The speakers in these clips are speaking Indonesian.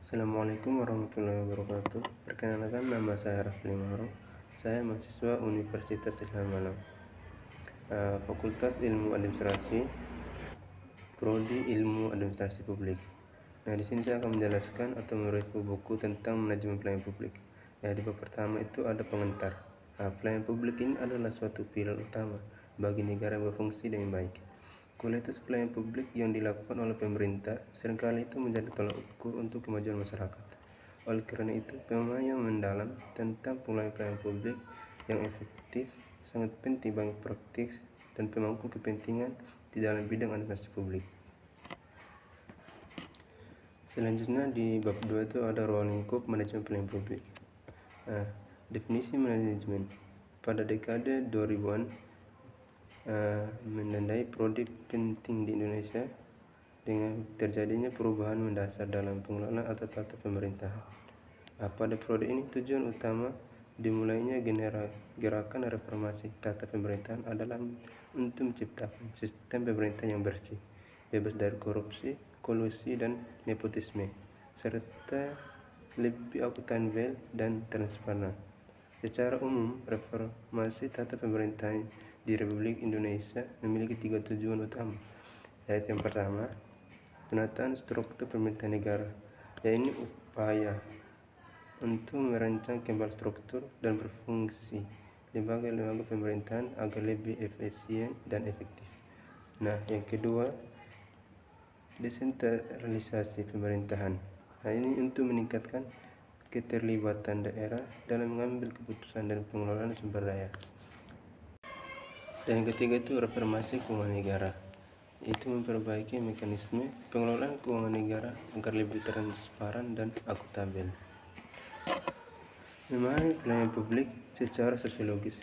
Assalamualaikum warahmatullahi wabarakatuh. Perkenalkan, nama saya Rafli Mahro. Saya mahasiswa Universitas Islam Malang, Fakultas Ilmu Administrasi, Prodi Ilmu Administrasi Publik. Nah, di sini saya akan menjelaskan atau mereview buku tentang manajemen pelayanan publik. Ya, di bab pertama itu ada pengantar. Pelayanan publik ini adalah suatu pilar utama bagi negara yang berfungsi dengan baik. Kualitas pelayanan publik yang dilakukan oleh pemerintah seringkali itu menjadi tolak ukur untuk kemajuan masyarakat. Oleh karena itu, pemahaman yang mendalam tentang pelayanan publik yang efektif sangat penting bagi praktis dan pemangku kepentingan di dalam bidang administrasi publik. Selanjutnya di bab 2 itu ada ruang lingkup manajemen pelayanan publik. Definisi manajemen pada dekade 2000-an menandai periode penting di Indonesia dengan terjadinya perubahan mendasar dalam pengelolaan atau tata pemerintahan. Pada periode ini tujuan utama dimulainya gerakan reformasi tata pemerintahan adalah untuk menciptakan sistem pemerintah yang bersih, bebas dari korupsi, kolusi, dan nepotisme, serta lebih akuntabel dan transparan. Secara umum, reformasi tata pemerintahan di Republik Indonesia memiliki 3 tujuan utama, yaitu yang pertama, penataan struktur pemerintahan negara, yaitu upaya untuk merancang kembali struktur dan berfungsi lembaga-lembaga pemerintahan agar lebih efisien dan efektif. Nah, yang kedua, desentralisasi pemerintahan. Ini untuk meningkatkan keterlibatan daerah dalam mengambil keputusan dan pengelolaan sumber daya. Dan yang ketiga itu reformasi keuangan negara, itu memperbaiki mekanisme pengelolaan keuangan negara agar lebih transparan dan akuntabel. Memahami pelayanan publik secara sosiologis.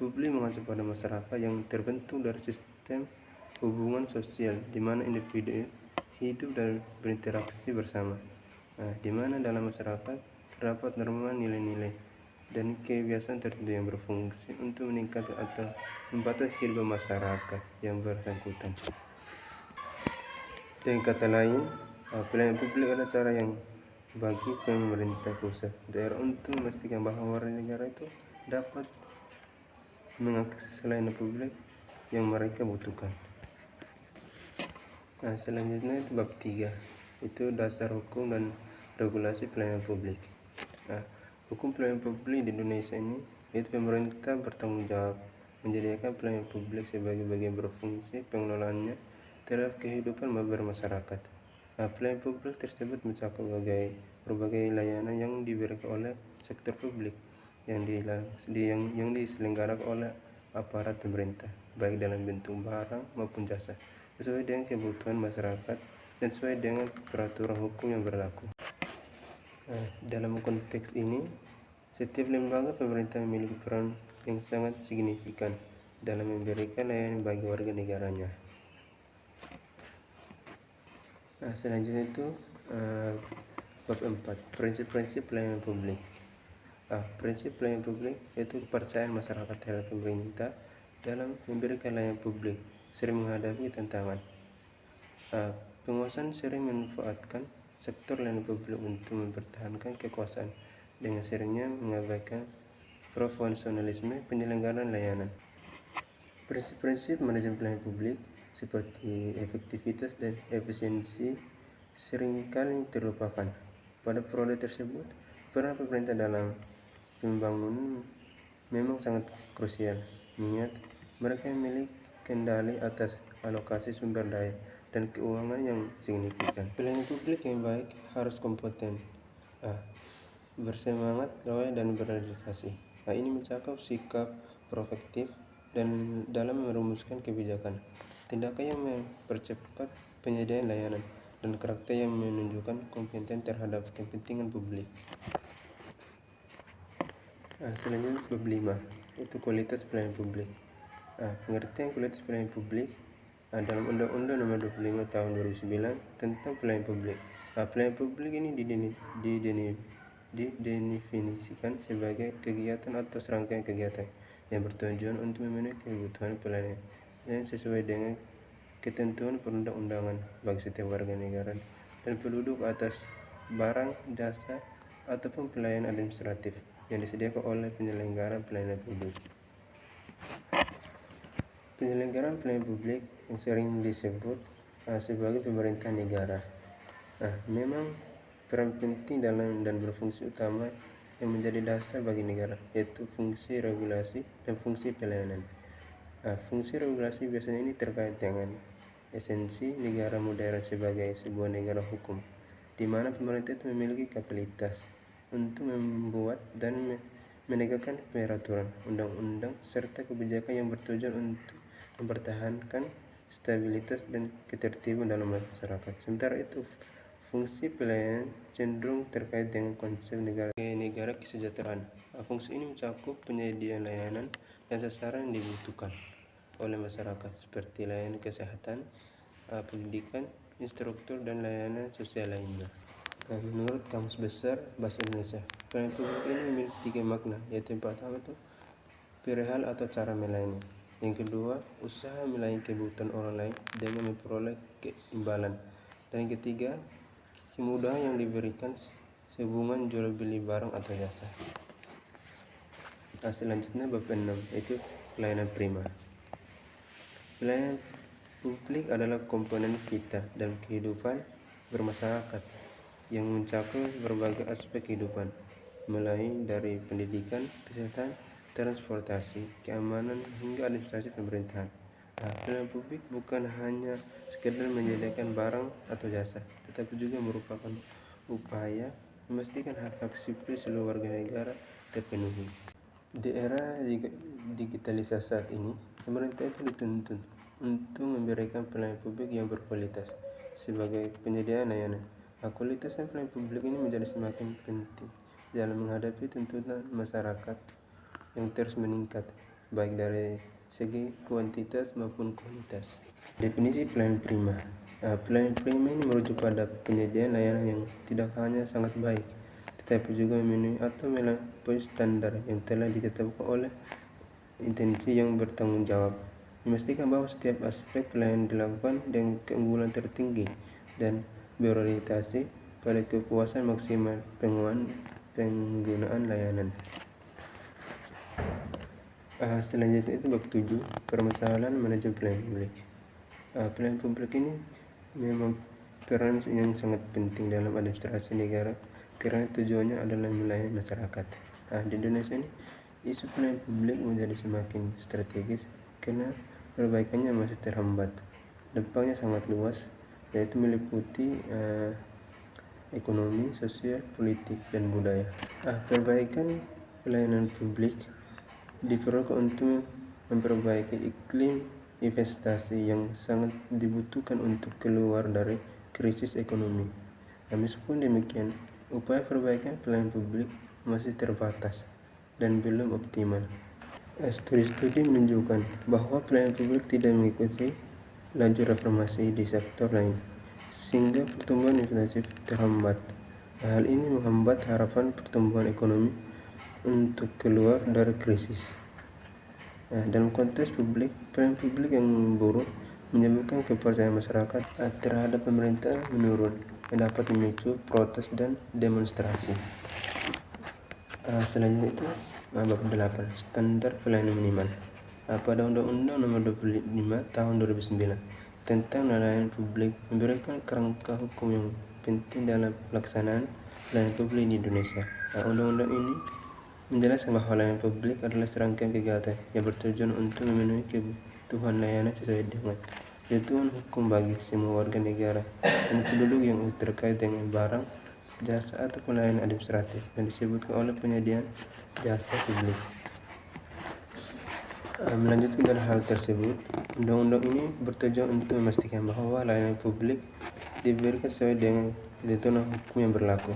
Publik mengacu pada masyarakat yang terbentuk dari sistem hubungan sosial di mana individu hidup dan berinteraksi bersama, di mana dalam masyarakat terdapat norma nilai-nilai dan kebiasaan tertentu yang berfungsi untuk meningkatkan atau membatasi kehidupan masyarakat yang bersangkutan. Dengan kata lain, pelayanan publik adalah cara yang bagi pemerintah pusat daerah untuk memastikan bahwa warga negara itu dapat mengakses layanan publik yang mereka butuhkan. Selanjutnya itu bab 3, itu dasar hukum dan regulasi pelayanan publik. Hukum pelayanan publik di Indonesia ini, yaitu pemerintah bertanggung jawab menyediakan pelayanan publik sebagai bagian berfungsi pengelolaannya terhadap kehidupan bermasyarakat. Pelayanan publik tersebut mencakup berbagai layanan yang diberikan oleh sektor publik yang diselenggarakan oleh aparat pemerintah, baik dalam bentuk barang maupun jasa, sesuai dengan kebutuhan masyarakat dan sesuai dengan peraturan hukum yang berlaku. Dalam konteks ini, setiap lembaga pemerintah memiliki peran yang sangat signifikan dalam memberikan layanan bagi warga negaranya. Selanjutnya itu bab 4, prinsip-prinsip pelayanan publik. Prinsip pelayanan publik yaitu kepercayaan masyarakat terhadap pemerintah dalam memberikan layanan publik sering menghadapi tantangan. Penguasaan sering memanfaatkan sektor layanan publik untuk mempertahankan kekuasaan dengan seringnya mengabaikan profesionalisme penyelenggaraan layanan. Prinsip-prinsip manajemen pelayanan publik seperti efektivitas dan efisiensi seringkali terlupakan. Pada periode tersebut, peran pemerintah dalam pembangunan memang sangat krusial, mengingat mereka memiliki kendali atas alokasi sumber daya dan keuangan yang signifikan. Pelayanan publik yang baik harus kompeten, bersemangat, loyal, dan berdedikasi. Ini mencakup sikap proaktif dan dalam merumuskan kebijakan, tindakan yang mempercepat penyediaan layanan, dan karakter yang menunjukkan kompeten terhadap kepentingan publik. Selanjutnya bab 5, itu kualitas pelayanan publik. Pengertian kualitas pelayanan publik dalam Undang-Undang Nomor 25 Tahun 2009 tentang pelayanan publik. Pelayanan publik ini didefinisikan sebagai kegiatan atau serangkaian kegiatan yang bertujuan untuk memenuhi kebutuhan pelayanan sesuai dengan ketentuan perundang-undangan bagi setiap warga negara dan penduduk atas barang, jasa, ataupun pelayanan administratif yang disediakan oleh penyelenggara pelayanan publik. Penyelenggaraan pelayanan publik yang sering disebut sebagai pemerintah negara. Memang peran penting dalam dan berfungsi utama yang menjadi dasar bagi negara, yaitu fungsi regulasi dan fungsi pelayanan. Fungsi regulasi biasanya ini terkait dengan esensi negara modern sebagai sebuah negara hukum, di mana pemerintah itu memiliki kapasitas untuk membuat dan menegakkan peraturan, undang-undang, serta kebijakan yang bertujuan untuk mempertahankan stabilitas dan ketertiban dalam masyarakat. Sementara itu, fungsi pelayanan cenderung terkait dengan konsep negara kesejahteraan. Fungsi ini mencakup penyediaan layanan dan sasaran yang dibutuhkan oleh masyarakat seperti layanan kesehatan, pendidikan, infrastruktur, dan layanan sosial lainnya. Menurut Kamus Besar Bahasa Indonesia, pelayanan publik ini memiliki 3 makna, yaitu yang pertama itu perihal atau cara melayani. Yang kedua, usaha melayani kebutuhan orang lain dengan memperoleh keimbangan. Dan yang ketiga, kemudahan yang diberikan sehubungan jual beli barang atau jasa. Selanjutnya bab 6, yaitu pelayanan prima. Pelayanan publik adalah komponen vital dalam kehidupan bermasyarakat yang mencakup berbagai aspek kehidupan, mulai dari pendidikan, kesehatan, transportasi, keamanan, hingga administrasi pemerintahan. Pelayanan publik bukan hanya sekedar menyediakan barang atau jasa, tetapi juga merupakan upaya memastikan hak-hak sipil seluruh warga negara terpenuhi. Di era digitalisasi saat ini, pemerintah itu dituntut untuk memberikan pelayanan publik yang berkualitas sebagai penyediaan layanan. Kualitas pelayanan publik ini menjadi semakin penting dalam menghadapi tuntutan masyarakat yang terus meningkat, baik dari segi kuantitas maupun kualitas. Definisi pelayanan prima. Pelayanan prima ini merujuk pada penyediaan layanan yang tidak hanya sangat baik, tetapi juga memenuhi atau melampaui standar yang telah ditetapkan oleh intensi yang bertanggung jawab, memastikan bahwa setiap aspek pelayanan dilakukan dengan keunggulan tertinggi dan berorientasi pada kepuasan maksimal penggunaan layanan. Selanjutnya itu bab 7, permasalahan manajemen pelayanan publik. Pelayanan publik ini memang peran yang sangat penting dalam administrasi negara karena tujuannya adalah melayani masyarakat. Di Indonesia ini isu pelayanan publik menjadi semakin strategis karena perbaikannya masih terhambat. Dampaknya sangat luas, yaitu meliputi ekonomi, sosial, politik, dan budaya. Perbaikan pelayanan publik diperlukan untuk memperbaiki iklim investasi yang sangat dibutuhkan untuk keluar dari krisis ekonomi. Meskipun demikian, upaya perbaikan pelayanan publik masih terbatas dan belum optimal. Studi-studi menunjukkan bahwa pelayanan publik tidak mengikuti laju reformasi di sektor lain, sehingga pertumbuhan investasi terhambat. Hal ini menghambat harapan pertumbuhan ekonomi untuk keluar dari krisis. Dalam konteks publik, pelayanan publik yang buruk menyebabkan kepercayaan masyarakat terhadap pemerintah menurun, yang dapat memicu protes dan demonstrasi. Selanjutnya itu bab 8, standar pelayanan minimal. Pada Undang-Undang Nomor 25 Tahun 2009 tentang pelayanan publik memberikan kerangka hukum yang penting dalam pelaksanaan pelayanan publik di Indonesia. Undang-undang ini menjelaskan bahwa layanan publik adalah serangkaian kegiatan yang bertujuan untuk memenuhi kebutuhan layanan sesuai dengan ketentuan hukum bagi semua warga negara dan penduduk yang terkait dengan barang, jasa, atau pelayanan administratif yang disebutkan oleh penyediaan jasa publik. Melanjutkan dari hal tersebut, undang-undang ini bertujuan untuk memastikan bahwa layanan publik diberikan sesuai dengan ketentuan hukum yang berlaku.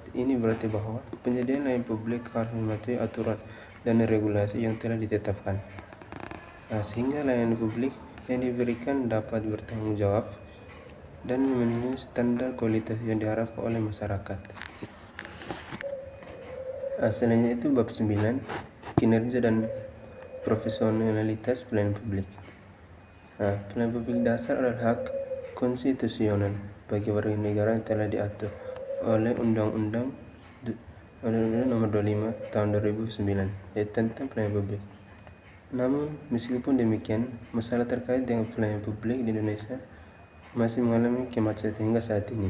Ini berarti bahwa penyediaan layanan publik harus mematuhi aturan dan regulasi yang telah ditetapkan, sehingga layanan publik yang diberikan dapat bertanggung jawab dan memenuhi standar kualitas yang diharapkan oleh masyarakat. Selanjutnya itu bab 9, kinerja dan profesionalitas pelayanan publik. Pelayanan publik dasar adalah hak konstitusional bagi warga negara yang telah diatur oleh Undang-Undang Nomor 25 Tahun 2009 yaitu tentang pelayanan publik. Namun, meskipun demikian, masalah terkait dengan pelayanan publik di Indonesia masih mengalami kemacetan hingga saat ini,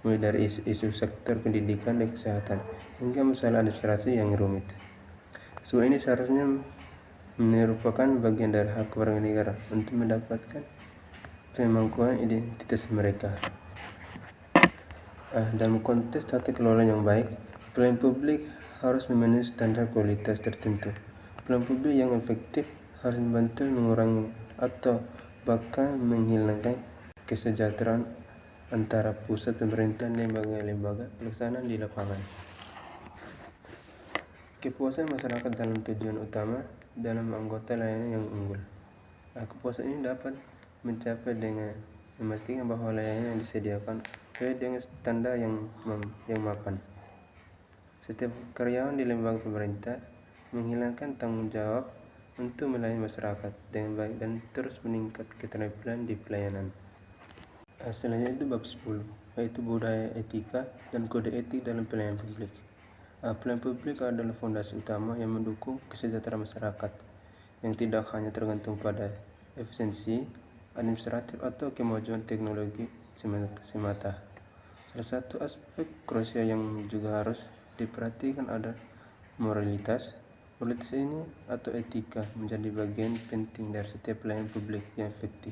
mulai dari isu sektor pendidikan dan kesehatan hingga masalah administrasi yang rumit. Semua ini seharusnya merupakan bagian dari hak warga negara untuk mendapatkan pemangkuan identitas mereka. Dalam konteks tata kelola yang baik, pelayanan publik harus memenuhi standar kualitas tertentu. Pelayanan publik yang efektif harus membantu mengurangi atau bahkan menghilangkan kesejahteraan antara pusat pemerintahan dan lembaga-lembaga pelaksanaan di lapangan. Kepuasan masyarakat dalam tujuan utama dalam anggota layanan yang unggul. Kepuasan ini dapat mencapai dengan memastikan bahwa layanan yang disediakan sesuai dengan standar yang mapan. Setiap karyawan di lembaga pemerintah menghilangkan tanggung jawab untuk melayani masyarakat dengan baik dan terus meningkat keterampilan di pelayanan. Selanjutnya itu bab 10, yaitu budaya etika dan kode etik dalam pelayanan publik. Pelayanan publik adalah fondasi utama yang mendukung kesejahteraan masyarakat, yang tidak hanya tergantung pada efisiensi administratif atau kemajuan teknologi semata. Salah satu aspek krusial yang juga harus diperhatikan adalah moralitas. Moralitas ini atau etika menjadi bagian penting dari setiap pelayanan publik yang efektif.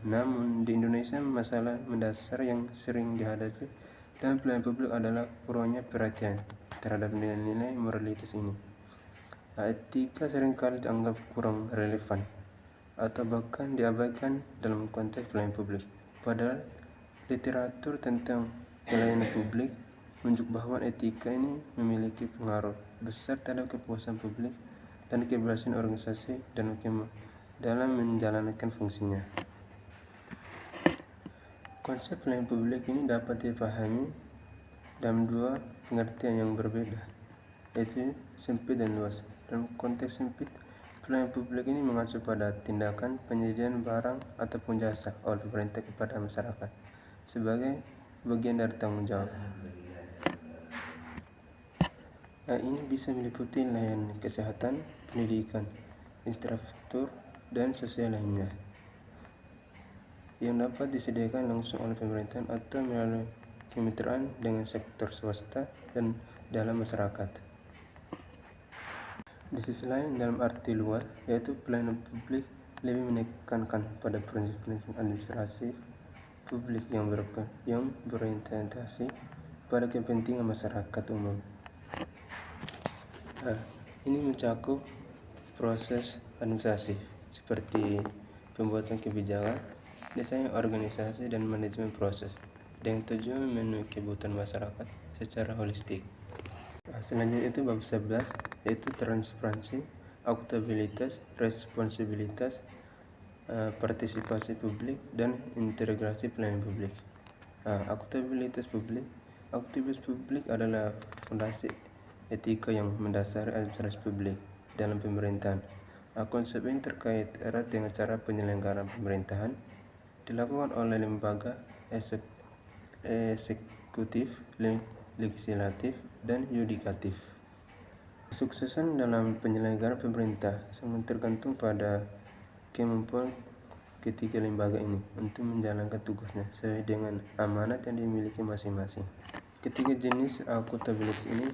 Namun di Indonesia masalah mendasar yang sering dihadapi dalam pelayanan publik adalah kurangnya perhatian terhadap nilai-nilai moralitas ini. Etika seringkali dianggap kurang relevan atau bahkan diabaikan dalam konteks pelayanan publik. Padahal literatur tentang pelayanan publik menunjukkan bahwa etika ini memiliki pengaruh besar terhadap kepuasan publik dan keberhasilan organisasi dalam menjalankan fungsinya. Konsep pelayanan publik ini dapat dipahami dalam dua pengertian yang berbeda, yaitu sempit dan luas. Dalam konteks sempit, pelayanan publik ini mengacu pada tindakan penyediaan barang ataupun jasa oleh pemerintah kepada masyarakat sebagai bagian dari tanggung jawab. Ini bisa meliputi layanan kesehatan, pendidikan, infrastruktur, dan sosial lainnya yang dapat disediakan langsung oleh pemerintahan atau melalui kemitraan dengan sektor swasta dan dalam masyarakat. Di sisi lain, dalam arti luas, yaitu pelayanan publik lebih menekankan pada prinsip-prinsip administrasi publik yang berorientasi pada kepentingan masyarakat umum. Ini mencakup proses administrasi seperti pembuatan kebijakan, desain organisasi, dan manajemen proses dengan tujuan memenuhi kebutuhan masyarakat secara holistik. Selanjutnya itu bab 11, yaitu transparansi, akuntabilitas, responsibilitas, partisipasi publik, dan integrasi pelayanan publik. Akuntabilitas publik adalah fondasi etika yang mendasari administrasi publik dalam pemerintahan. Konsep ini terkait erat dengan cara penyelenggaraan pemerintahan dilakukan oleh lembaga eksekutif, legislatif, dan yudikatif. Kesuksesan dalam penyelenggaraan pemerintah sangat tergantung pada kemampuan ketiga lembaga ini untuk menjalankan tugasnya sesuai dengan amanat yang dimiliki masing-masing. Ketiga jenis akuntabilitas ini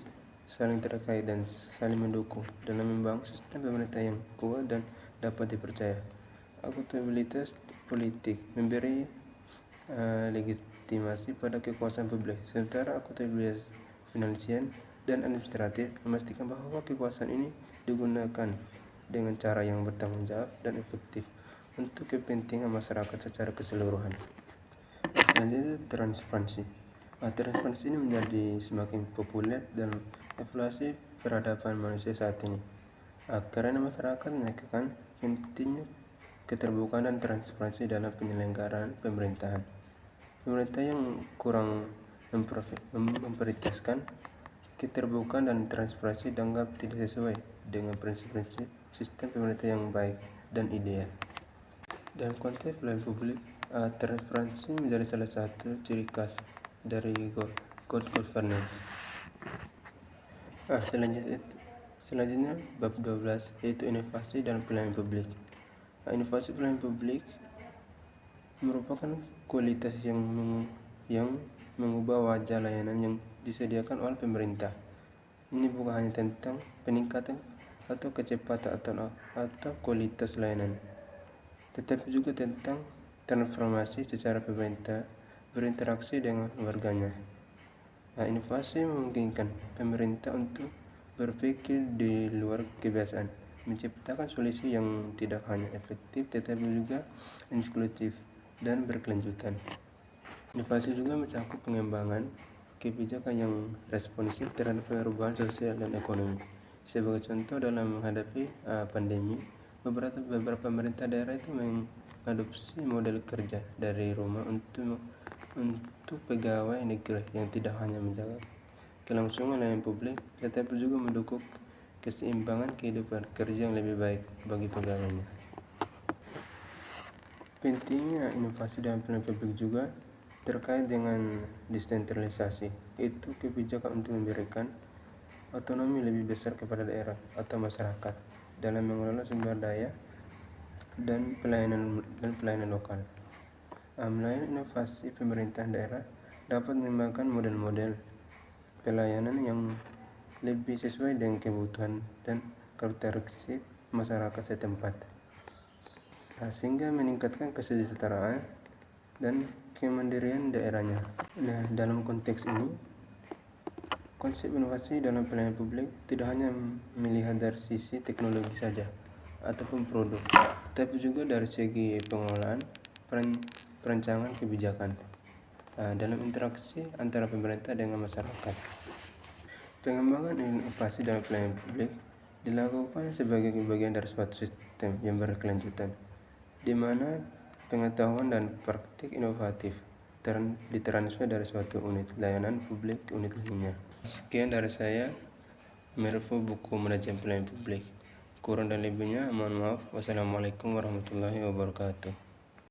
saling terkait dan saling mendukung dalam membangun sistem pemerintah yang kuat dan dapat dipercaya. Akuntabilitas politik memberi legitimasi pada kekuasaan publik, sementara akuntabilitas finansial dan administratif memastikan bahwa kekuasaan ini digunakan dengan cara yang bertanggung jawab dan efektif untuk kepentingan masyarakat secara keseluruhan. Selanjutnya, transparansi. Transparansi ini menjadi semakin populer dalam evaluasi peradaban manusia saat ini, karena masyarakat menekankan pentingnya keterbukaan dan transparansi dalam penyelenggaraan pemerintahan. Pemerintah yang kurang memprioritaskan keterbukaan dan transparansi dianggap tidak sesuai dengan prinsip-prinsip sistem pemerintah yang baik dan ideal. Dalam konteks pelayanan publik, Transparansi menjadi salah satu ciri khas dari good governance. Selanjutnya bab 12 yaitu inovasi dalam pelayanan publik. Inovasi pelayanan publik merupakan kualitas yang mengubah wajah layanan yang disediakan oleh pemerintah. Ini bukan hanya tentang peningkatan atau kecepatan atau kualitas layanan, tetapi juga tentang transformasi secara pemerintah berinteraksi dengan warganya. Inovasi memungkinkan pemerintah untuk berpikir di luar kebiasaan, menciptakan solusi yang tidak hanya efektif tetapi juga inklusif dan berkelanjutan. Inovasi juga mencakup pengembangan kebijakan yang responsif terhadap perubahan sosial dan ekonomi. Sebagai contoh, dalam menghadapi pandemi, beberapa pemerintah daerah itu mengadopsi model kerja dari rumah untuk pegawai negeri yang tidak hanya menjaga kelangsungan layanan publik, tetapi juga mendukung keseimbangan kehidupan kerja yang lebih baik bagi pegawainya. Pentingnya inovasi dalam pelayanan publik juga terkait dengan desentralisasi, yaitu kebijakan untuk memberikan otonomi lebih besar kepada daerah atau masyarakat dalam mengelola sumber daya dan pelayanan lokal. Melalui inovasi, pemerintah daerah dapat mengembangkan model-model pelayanan yang lebih sesuai dengan kebutuhan dan karakteristik masyarakat setempat, sehingga meningkatkan kesejahteraan dan kemandirian daerahnya. Dalam konteks ini, konsep inovasi dalam pelayanan publik tidak hanya melihat dari sisi teknologi saja ataupun produk, tapi juga dari segi pengelolaan, perancangan kebijakan dalam interaksi antara pemerintah dengan masyarakat. Pengembangan inovasi dalam pelayanan publik dilakukan sebagai bagian dari suatu sistem yang berkelanjutan, di mana pengetahuan dan praktik inovatif ditransfer dari suatu unit layanan publik ke unit lainnya. Sekian dari saya, mereview buku manajemen pelayanan publik. Kurang dan lebihnya mohon maaf. Wassalamualaikum warahmatullahi wabarakatuh.